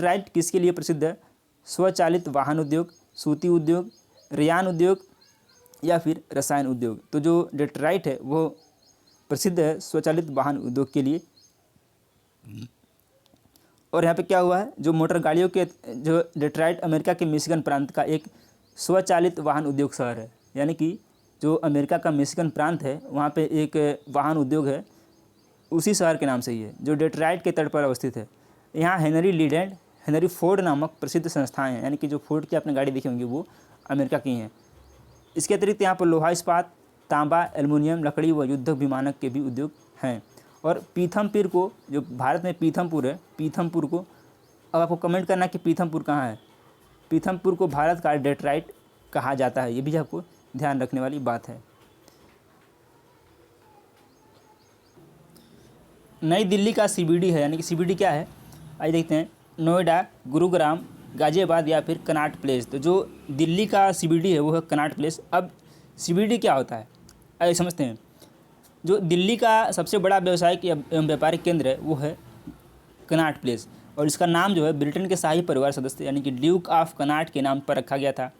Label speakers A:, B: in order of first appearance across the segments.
A: Detroit किसके लिए प्रसिद्ध है? स्वचालित वाहन उद्योग, सूती उद्योग, रेयान उद्योग या फिर रसायन उद्योग। तो जो डेट्राइट है वो प्रसिद्ध है स्वचालित वाहन उद्योग के लिए। और यहाँ पे क्या हुआ है, जो मोटर गाड़ियों के जो डेट्राइट अमेरिका के मिशिगन प्रांत का एक स्वचालित वाहन उद्योग शहर है, यानी कि जो अमेरिका का मिशिगन प्रांत है वहाँ पे एक वाहन उद्योग है, उसी शहर के नाम से ही है, जो डेट्राइट के तट पर अवस्थित है। यहाँ Henry lead and Henry Ford नामक प्रसिद्ध संस्थाएं हैं, यानी कि जो फोर्ड की आपने गाड़ी देखी होंगी वो अमेरिका की हैं। इसके अतिरिक्त यहाँ पर लोहा इस्पात, तांबा, एल्युमिनियम, लकड़ी व युद्ध विमानक के भी उद्योग हैं। और पीथमपुर को, जो भारत में पीथमपुर है, पीथमपुर को, अब आपको कमेंट करना कि पीथमपुर कहाँ है। पीथमपुर को भारत का डेट्राइट कहा जाता है, ये भी आपको ध्यान रखने वाली बात है। नई दिल्ली का सीबीडी है, यानी कि सीबीडी क्या है, आइए देखते हैं। नोएडा, गुरुग्राम, गाजियाबाद या फिर कनॉट प्लेस। तो जो दिल्ली का सीबीडी है वो है कनॉट प्लेस। अब सीबीडी क्या होता है आइए समझते हैं। जो दिल्ली का सबसे बड़ा व्यावसायिक एवं व्यापारिक केंद्र है वो है कनॉट प्लेस, और इसका नाम जो है ब्रिटेन के शाही परिवार सदस्य यानी कि ड्यूक ऑफ कनॉट के नाम पर रखा गया था।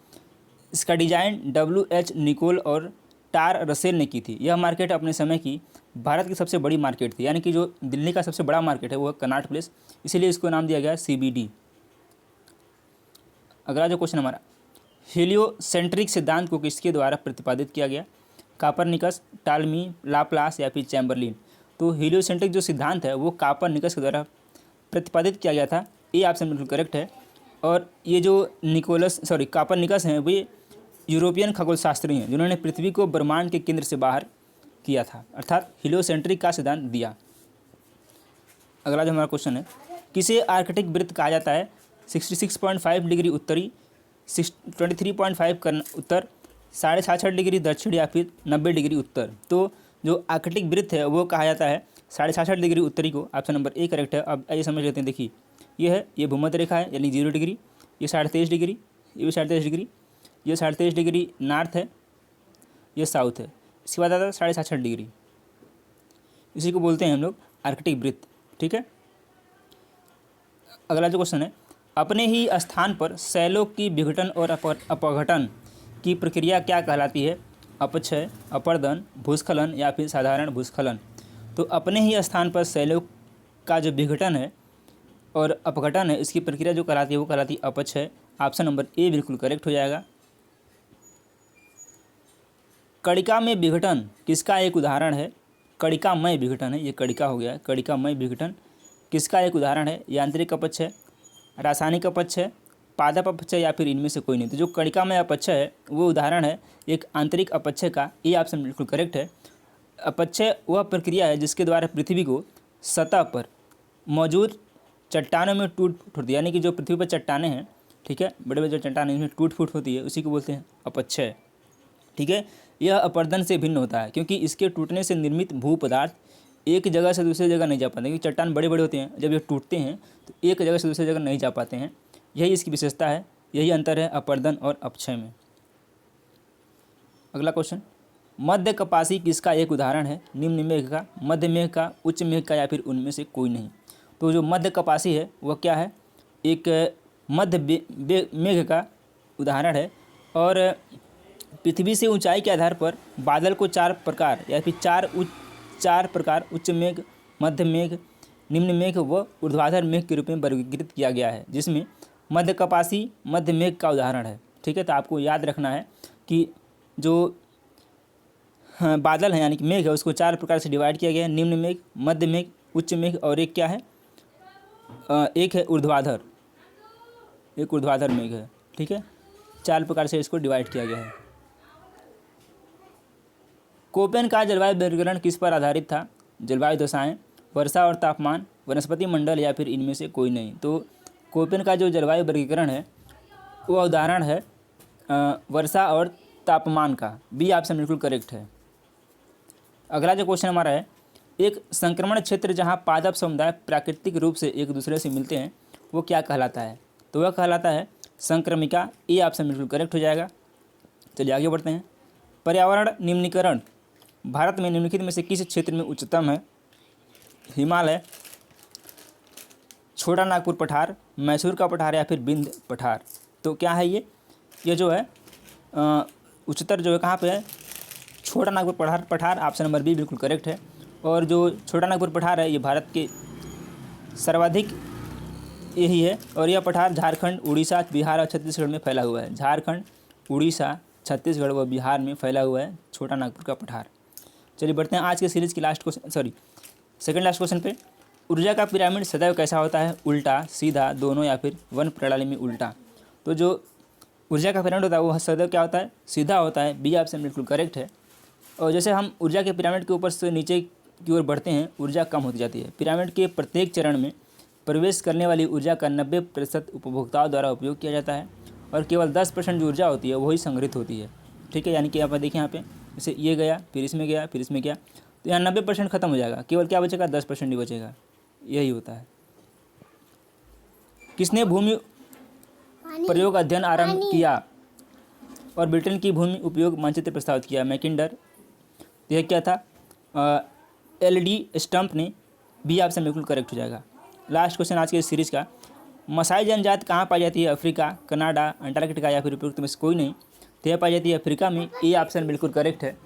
A: इसका डिजाइन WH निकोल और टार रसेल ने की थी। यह मार्केट अपने समय की भारत की सबसे बड़ी मार्केट थी, यानी कि जो दिल्ली का सबसे बड़ा मार्केट है वो है कनॉट प्लेस, इसीलिए इसको नाम दिया गया CBD। अगला जो क्वेश्चन हमारा, हेलियोसेंट्रिक सिद्धांत को किसके द्वारा प्रतिपादित किया गया? कापरनिकस, टालमी, लाप्लास या फिर चैम्बरलिन। तो हेलियोसेंट्रिक जो सिद्धांत है वो कापरनिकस के द्वारा प्रतिपादित किया गया था, ये ऑप्शन बिल्कुल करेक्ट है। और ये जो कापरनिकस हैं वे यूरोपियन खगोलशास्त्री हैं जिन्होंने पृथ्वी को ब्रह्मांड के केंद्र से बाहर किया था, अर्थात हेलियोसेंट्रिक का सिद्धांत दिया। अगला जो हमारा क्वेश्चन है, किसे आर्कटिक वृत्त कहा जाता है? 66.5 डिग्री उत्तरी, 23.5 उत्तर, 66.5 डिग्री दक्षिण या फिर 90 डिग्री उत्तर। तो जो आर्कटिक वृत्त है वो कहा जाता है 66.5 डिग्री उत्तरी को। ऑप्शन नंबर ए करेक्ट है। अब आइए समझ लेते हैं। देखिए ये भूमध्य रेखा है यानी 0 डिग्री, ये 23.5 डिग्री, ये भी 23.5 डिग्री, ये 23.5 डिग्री नॉर्थ है, ये साउथ है। इसके बाद आता है 66.5 डिग्री, इसी को बोलते हैं हम लोग आर्कटिक वृत्त। ठीक है। अगला जो क्वेश्चन है, अपने ही स्थान पर शैलों की विघटन और अपघटन की प्रक्रिया क्या कहलाती है? अपक्षय, अपर्दन, भूस्खलन या फिर साधारण भूस्खलन। तो अपने ही स्थान पर शैलों का जो विघटन है और अपघटन है, इसकी प्रक्रिया जो कहलाती है वो कहलाती है अपक्षय। ऑप्शन नंबर ए बिल्कुल करेक्ट हो जाएगा। कणिका में विघटन किसका एक उदाहरण है? कणिकामय विघटन है, ये कणिका हो गया है। कणिकामय विघटन किसका एक उदाहरण है? यांत्रिक अपक्षय, रासायनिक अपक्षय, पादप अपक्षय या फिर इनमें से कोई नहीं। तो जो कणिकामय अपक्षय है वो उदाहरण है एक आंतरिक अपक्षय का। ये ऑप्शन बिल्कुल करेक्ट है। अपक्षय वह प्रक्रिया है जिसके द्वारा पृथ्वी को सतह पर मौजूद चट्टानों में टूट फूट होती है, यानी कि जो पृथ्वी पर चट्टानें हैं, ठीक है, बड़े बड़े जो चट्टानें इसमें टूट फूट होती है, उसी को बोलते हैं अपक्षय। ठीक है। यह अपर्दन से भिन्न होता है क्योंकि इसके टूटने से निर्मित भू पदार्थ एक जगह से दूसरी जगह नहीं जा पाते, क्योंकि चट्टान बड़े बड़े होते हैं, जब ये टूटते हैं तो एक जगह से दूसरी जगह नहीं जा पाते हैं। यही इसकी विशेषता है, यही अंतर है अपर्दन और अपक्षय में। अगला क्वेश्चन, मध्य कपासी किसका एक उदाहरण है? निम्न मेघ का, मध्य मेघ का, उच्च मेघ का या फिर उनमें से कोई नहीं। तो जो मध्य कपासी है वह क्या है? एक मध्य मेघ का उदाहरण है। और पृथ्वी से ऊंचाई के आधार पर बादल को 4 प्रकार या फिर 4 प्रकार उच्च मेघ, मध्य मेघ, निम्न मेघ व ऊर्ध्वाधर मेघ के रूप में वर्गीकृत किया गया है, जिसमें मध्य कपासी मध्य मेघ का उदाहरण है। ठीक है। तो आपको याद रखना है कि जो बादल है यानी कि मेघ है उसको 4 प्रकार से डिवाइड किया गया है, निम्न मेघ, मध्य मेघ, उच्च मेघ और एक क्या है, एक है ऊर्ध्वाधर, एक ऊर्ध्वाधर मेघ है। ठीक है। 4 प्रकार से इसको डिवाइड किया गया है। कोपेन का जलवायु वर्गीकरण किस पर आधारित था? जलवायु दशाएं, वर्षा और तापमान, वनस्पति मंडल या फिर इनमें से कोई नहीं। तो कोपेन का जो जलवायु वर्गीकरण है वह उदाहरण है वर्षा और तापमान का। बी ऑप्शन बिल्कुल करेक्ट है। अगला जो क्वेश्चन हमारा है, एक संक्रमण क्षेत्र जहां पादप समुदाय प्राकृतिक रूप से एक दूसरे से मिलते हैं वो क्या कहलाता है? तो वह कहलाता है संक्रमिका। ए ऑप्शन बिल्कुल करेक्ट हो जाएगा। चलिए आगे बढ़ते हैं। पर्यावरण निम्नीकरण भारत में निम्नलिखित में से किस क्षेत्र में उच्चतम है? हिमालय, छोटा नागपुर पठार, मैसूर का पठार या फिर बिंद पठार। तो क्या है ये जो है उच्चतर जो है कहाँ पे है, छोटा नागपुर पठार पठार ऑप्शन नंबर बी बिल्कुल करेक्ट है। और जो छोटा नागपुर पठार है ये भारत के सर्वाधिक यही है, और यह पठार झारखंड, उड़ीसा, बिहार और छत्तीसगढ़ में फैला हुआ है। झारखंड, उड़ीसा, छत्तीसगढ़ व बिहार में फैला हुआ है छोटा नागपुर का पठार। चलिए बढ़ते हैं आज के सीरीज़ की last question, second last question पे। ऊर्जा का पिरामिड सदैव कैसा होता है, उल्टा, सीधा, दोनों या फिर वन प्रणाली में उल्टा। तो जो ऊर्जा का पिरामिड होता है वो सदैव क्या होता है, सीधा होता है। बी ऑप्शन बिल्कुल करेक्ट है। और जैसे हम ऊर्जा के पिरामिड के ऊपर से नीचे की ओर बढ़ते हैं ऊर्जा कम होती जाती है। पिरामिड के प्रत्येक चरण में प्रवेश करने वाली ऊर्जा का 90% उपभोक्ताओं द्वारा उपयोग किया जाता है और केवल 10% जो ऊर्जा होती है वही संग्रहित होती है। ठीक है, यानी कि आप देखिए यहाँ पे जैसे ये गया, फिर इसमें गया, फिर इसमें गया, तो यहाँ 90% खत्म हो जाएगा, केवल क्या बचेगा, 10% ही बचेगा। यही होता है। किसने भूमि प्रयोग अध्ययन आरंभ किया और ब्रिटेन की भूमि उपयोग मानचित्र प्रस्तावित किया, मैकिंडर। यह क्या था, LD स्टम्प ने। बी ऑप्शन बिल्कुल करेक्ट हो जाएगा। लास्ट क्वेश्चन आज के सीरीज़ का, मसाई जनजाति कहाँ पाई जाती है, अफ्रीका, कनाडा, अंटार्कटिका या फिर उपयुक्त में से कोई नहीं। तो यह पाई जाती है अफ्रीका में। ए ऑप्शन बिल्कुल करेक्ट है।